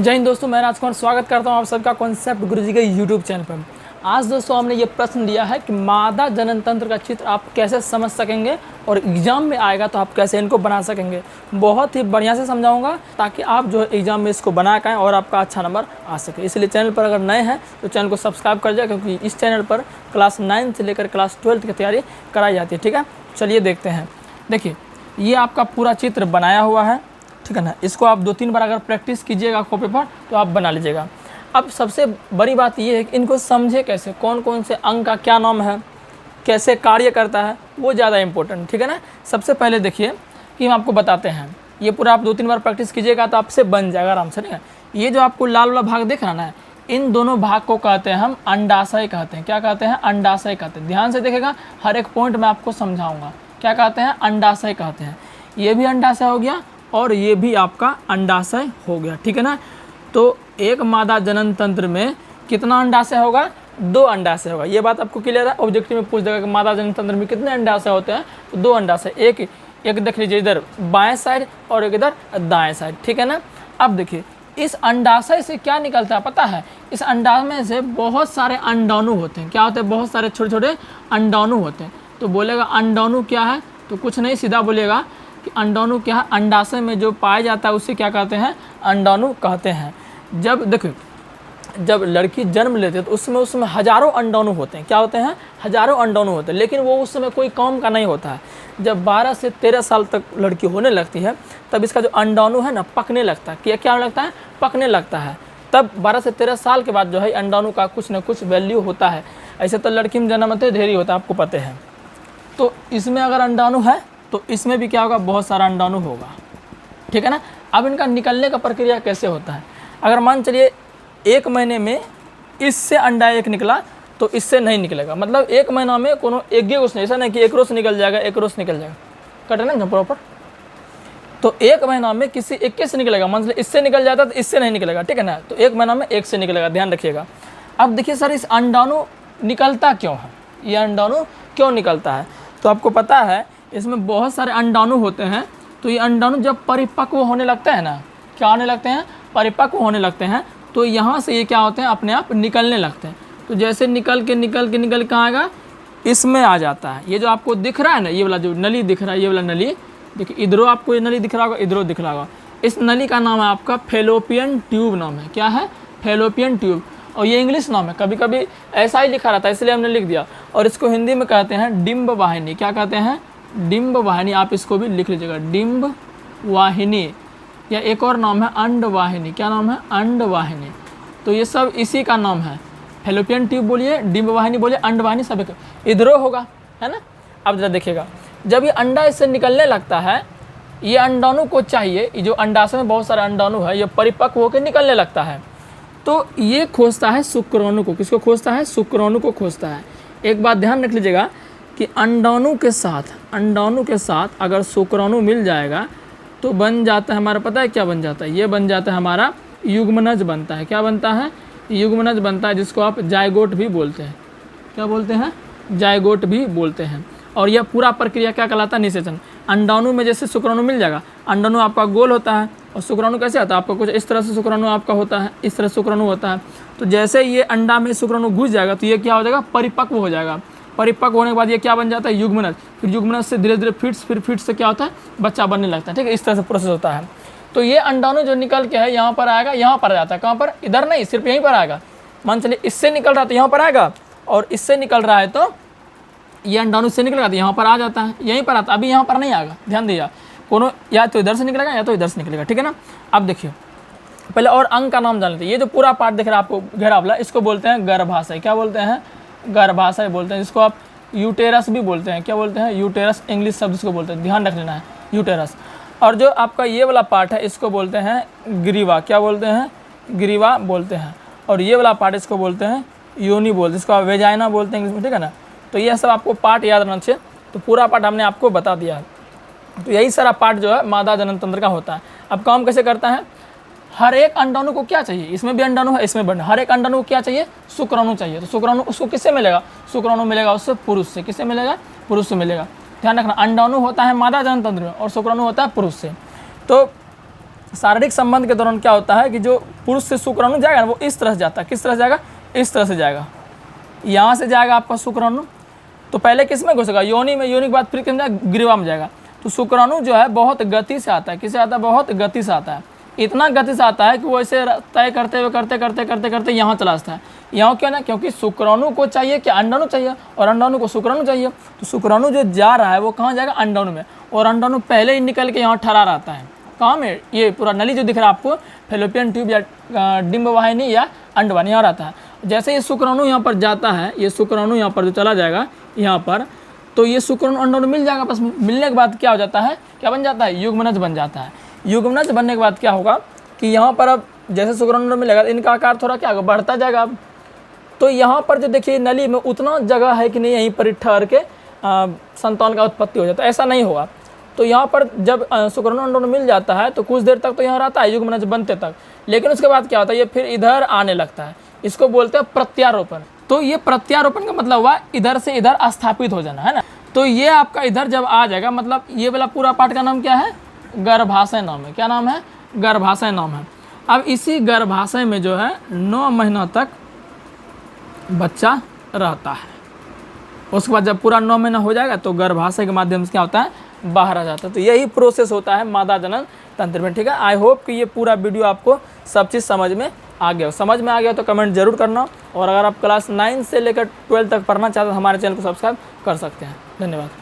जय हिंद दोस्तों, मैं राजकुमार स्वागत करता हूं आप सबका कॉन्सेप्ट गुरुजी के यूट्यूब चैनल पर। आज दोस्तों हमने ये प्रश्न दिया है कि मादा जनन तंत्र का चित्र आप कैसे समझ सकेंगे और एग्जाम में आएगा तो आप कैसे इनको बना सकेंगे। बहुत ही बढ़िया से समझाऊंगा ताकि आप जो है एग्जाम में इसको बना पाएँ और आपका अच्छा नंबर आ सके। इसलिए चैनल पर अगर नए हैं तो चैनल को सब्सक्राइब कर जाए, क्योंकि इस चैनल पर क्लास 9 से लेकर क्लास 12 की तैयारी कराई जाती है। ठीक है, चलिए देखते हैं। देखिए, ये आपका पूरा चित्र बनाया हुआ है, ठीक है ना। इसको आप 2-3 बार अगर प्रैक्टिस कीजिएगा कॉपी पर तो आप बना लीजिएगा। अब सबसे बड़ी बात ये है कि इनको समझे कैसे, कौन कौन से अंग का क्या नाम है, कैसे कार्य करता है, वो ज़्यादा इंपॉर्टेंट, ठीक है ना। सबसे पहले देखिए कि हम आपको बताते हैं, ये पूरा आप 2-3 बार प्रैक्टिस कीजिएगा तो आपसे बन जाएगा आराम से, ठीक है। ये जो आपको लाल वाला भाग दिख रहा ना, इन दोनों भाग को कहते हैं हम अंडाशय कहते हैं। क्या कहते हैं? अंडाशय कहते हैं। ध्यान से देखिएगा, हर एक पॉइंट मैं आपको समझाऊंगा। क्या कहते हैं? अंडाशय कहते हैं। ये भी अंडाशय हो गया और ये भी आपका अंडाशय हो गया, ठीक है ना। तो एक मादा जनन तंत्र में कितना अंडाशय होगा? 2 अंडाशय होगा। ये बात आपको क्लियर है? ऑब्जेक्टिव में पूछ देगा कि मादा जनन तंत्र में कितने अंडाशय होते हैं, तो 2 अंडाशय। एक देख लीजिए इधर बाएं साइड और एक इधर दाएं साइड, ठीक है ना। अब देखिए, इस अंडाशय से क्या निकलता है पता है? इस अंडाशय से बहुत सारे अंडाणु होते हैं। क्या होते हैं? बहुत सारे छोटे छोटे अंडाणु होते हैं। तो बोलेगा अंडाणु क्या है, तो कुछ नहीं, सीधा बोलेगा कि अंडाणु क्या है। अंडाशय में जो पाया जाता है उसे क्या कहते हैं? अंडाणु कहते हैं। जब देखो, जब लड़की जन्म लेती है तो उसमें हजारों अंडाणु होते हैं। क्या होते हैं? हजारों अंडाणु होते हैं, लेकिन वो उस समय कोई काम का नहीं होता है। जब 12 से 13 साल तक लड़की होने लगती है तब इसका जो अंडाणु है ना पकने लगता है। क्या लगता है? पकने लगता है। तब 12 से 13 साल के बाद जो है अंडाणु का कुछ ना कुछ वैल्यू होता है। ऐसे तो लड़की में जन्मते ढेर ही होता है, आपको पता है। तो इसमें अगर अंडाणु है तो इसमें भी क्या होगा? बहुत सारा अंडाणु होगा, ठीक है ना। अब इनका निकलने का प्रक्रिया कैसे होता है? अगर मान चलिए 1 महीने में इससे अंडा एक निकला तो इससे नहीं निकलेगा। मतलब 1 महीना में कोनो एक नहीं, ऐसा नहीं कि एक रोज निकल जाएगा, एक रोज निकल जाएगा, कटना ना प्रॉपर। तो 1 महीना में किसी एक से निकलेगा। मतलब इससे निकल जाता तो इससे नहीं निकलेगा, ठीक है ना। तो 1 महीना में एक से निकलेगा, ध्यान रखिएगा। अब देखिए सर, इस अंडाणु निकलता क्यों है? ये अंडाणु क्यों निकलता है? तो आपको पता है इसमें बहुत सारे अंडाणु होते हैं। तो ये अंडाणु जब परिपक्व होने लगते हैं ना, क्या होने लगते हैं? परिपक्व होने लगते हैं। तो यहाँ से ये क्या होते हैं? अपने आप निकलने लगते हैं। तो जैसे निकल के कहाँ आएगा? इसमें आ जाता है। ये जो आपको दिख रहा है ना, ये वाला जो नली दिख रहा है, ये वाला नली देखिए, इधरों आपको ये नली दिख रहा होगा, इधरों दिख रहा होगा। इस नली का नाम है आपका फेलोपियन ट्यूब नाम है। क्या है? Fallopian tube. और ये इंग्लिश नाम है, कभी कभी ऐसा ही लिखा रहता है इसलिए हमने लिख दिया। और इसको हिंदी में कहते हैं डिम्ब वाहिनी। क्या कहते हैं? डिम्ब वाहिनी। आप इसको भी लिख लीजिएगा, डिम्ब वाहिनी। या एक और नाम है अंड वाहिनी। क्या नाम है? अंड वाहिनी। तो ये सब इसी का नाम है। फेलोपियन ट्यूब बोलिए, डिम्ब वाहिनी बोलिए, अंड वाहिनी, सब इधरों होगा, है ना। अब जरा देखिएगा, जब ये अंडा इससे निकलने लगता है, ये अंडाणु को चाहिए, ये जो अंडाशय में बहुत सारे अंडाणु है, ये परिपक्व होकर निकलने लगता है। तो ये खोजता है शुक्राणु को। किसको खोजता है? शुक्राणु को खोजता है। एक बात ध्यान रख लीजिएगा कि अंडाणु के साथ अगर शुक्राणु मिल जाएगा तो बन जाता है हमारा, पता है क्या बन जाता है? ये बन जाता है हमारा युग्मनज बनता है। क्या बनता है? युग्मनज बनता है, जिसको आप जायगोट भी बोलते हैं। क्या बोलते हैं? जायगोट भी बोलते हैं। और यह पूरा प्रक्रिया क्या कहलाता है? निषेचन। अंडाणु में जैसे शुक्राणु मिल जाएगा, अंडाणु आपका गोल होता है और शुक्राणु कैसे आता है? आपका कुछ इस तरह से शुक्राणु आपका होता है, इस तरह शुक्राणु होता है। तो जैसे ये अंडा में शुक्राणु घुस जाएगा तो ये क्या हो जाएगा? परिपक्व हो जाएगा। परिपक्व होने के बाद ये क्या बन जाता है? युग्मनज। फिर युग्मनज से धीरे धीरे फिर से क्या होता है? बच्चा बनने लगता है, ठीक है। इस तरह से प्रोसेस होता है। तो ये अंडाणु जो निकल के है यहाँ पर आएगा, यहाँ पर आ जाता है। कहाँ पर? इधर नहीं, सिर्फ यहीं पर आएगा। मान चलिए इससे निकल रहा है तो यहाँ पर आएगा, और इससे निकल रहा है तो ये अंडाणु से निकलेगा तो यहाँ पर आ जाता है, यहीं पर आता है। अभी यहाँ पर नहीं आएगा, ध्यान दीजिए। कोनो या तो इधर से निकलेगा या तो इधर से निकलेगा, ठीक है ना। अब देखिए, पहले और अंग का नाम जान लेते हैं। ये जो पूरा पार्ट दिख रहा है आपको घेरा वाला, इसको बोलते हैं गर्भाशय। क्या बोलते हैं? गर्भाशय बोलते हैं। जिसको आप यूटेरस भी बोलते हैं। क्या बोलते हैं? यूटेरस, इंग्लिश शब्द इसको बोलते हैं, ध्यान रख लेना है, यूटेरस। और जो आपका ये वाला पार्ट है इसको बोलते हैं ग्रीवा। क्या बोलते हैं? ग्रीवा बोलते हैं। और ये वाला पार्ट इसको बोलते हैं योनि बोलते हैं, इसको आप वेजाइना बोलते हैं इंग्लिश में, ठीक है ना। तो ये सब आपको पार्ट याद रखना चाहिए। तो पूरा पार्ट हमने आपको बता दिया है। तो यही सारा पार्ट जो है मादा जनन तंत्र का होता है। अब काम कैसे करता है? हर एक अंडाणु को क्या चाहिए? इसमें भी अंडाणु है, इसमें भी। हर एक अंडाणु को क्या चाहिए? शुक्राणु चाहिए। तो शुक्राणु उसको किससे मिलेगा? शुक्राणु मिलेगा उससे पुरुष से। किससे मिलेगा? पुरुष से मिलेगा। ध्यान रखना, अंडाणु होता है मादा जनन तंत्र में और शुक्राणु होता है पुरुष से। तो शारीरिक संबंध के दौरान क्या होता है कि जो पुरुष से शुक्राणु जाएगा ना, वो इस तरह से जाता है। किस तरह से जाएगा? इस तरह से जाएगा। यहाँ से जाएगा आपका शुक्राणु, तो पहले किस में घुसेगा? योनि में। योनि के बाद फिर किस में जाएगा? ग्रीवा में जाएगा। तो शुक्राणु जो है बहुत गति से आता है। किससे आता है? बहुत गति से आता है। इतना गति से आता है कि वो ऐसे तय करते हुए करते यहाँ चला जाता है। यहाँ क्यों ना? क्योंकि शुक्राणु को चाहिए क्या? अंडाणु चाहिए, और अंडाणु को शुक्राणु चाहिए। तो शुक्राणु जो जा रहा है वो कहाँ जाएगा? अंडाणु में, और अंडाणु पहले ही निकल के यहाँ ठहरा रहता है। कहाँ में? ये पूरा नली जो दिख रहा है आपको, फैलोपियन ट्यूब या डिंब वाहिनी या अंडवाहिनी, यहाँ रहता है। जैसे ये शुक्राणु यहाँ पर जाता है, ये शुक्राणु यहाँ पर जो चला जाएगा यहाँ पर, तो ये शुक्राणु अंडाणु मिल जाएगा आपस में। मिलने के बाद क्या हो जाता है? क्या बन जाता है? युग्मनज बन जाता है। युग्मनज बनने के बाद क्या होगा कि यहाँ पर अब जैसे शुक्राणु मिलेगा, इनका आकार थोड़ा क्या होगा? बढ़ता जाएगा। अब तो यहाँ पर जो देखिए नली में उतना जगह है कि नहीं यहीं पर ठहर के संतान का उत्पत्ति हो जाता है, ऐसा नहीं होगा। तो यहाँ पर जब शुक्राणु अंडाणु मिल जाता है तो कुछ देर तक तो यहाँ रहता है युग्मनज बनते तक, लेकिन उसके बाद क्या होता है? ये फिर इधर आने लगता है। इसको बोलते हैं प्रत्यारोपण। तो ये प्रत्यारोपण का मतलब हुआ इधर से इधर स्थापित हो जाना, है ना। तो ये आपका इधर जब आ जाएगा, मतलब ये वाला पूरा पार्ट का नाम क्या है? गर्भाशय नाम है। क्या नाम है? गर्भाशय नाम है। अब इसी गर्भाशय में जो है 9 महीना तक बच्चा रहता है। उसके बाद जब पूरा 9 महीना हो जाएगा तो गर्भाशय के माध्यम से क्या होता है? बाहर आ जाता है। तो यही प्रोसेस होता है मादा जनन तंत्र में, ठीक है। आई होप कि ये पूरा वीडियो आपको सब चीज़ समझ में आ गया हो। समझ में आ गया तो कमेंट जरूर करना, और अगर आप क्लास 9 से लेकर 12 तक पढ़ना चाहते हो तो हमारे चैनल को सब्सक्राइब कर सकते हैं। धन्यवाद।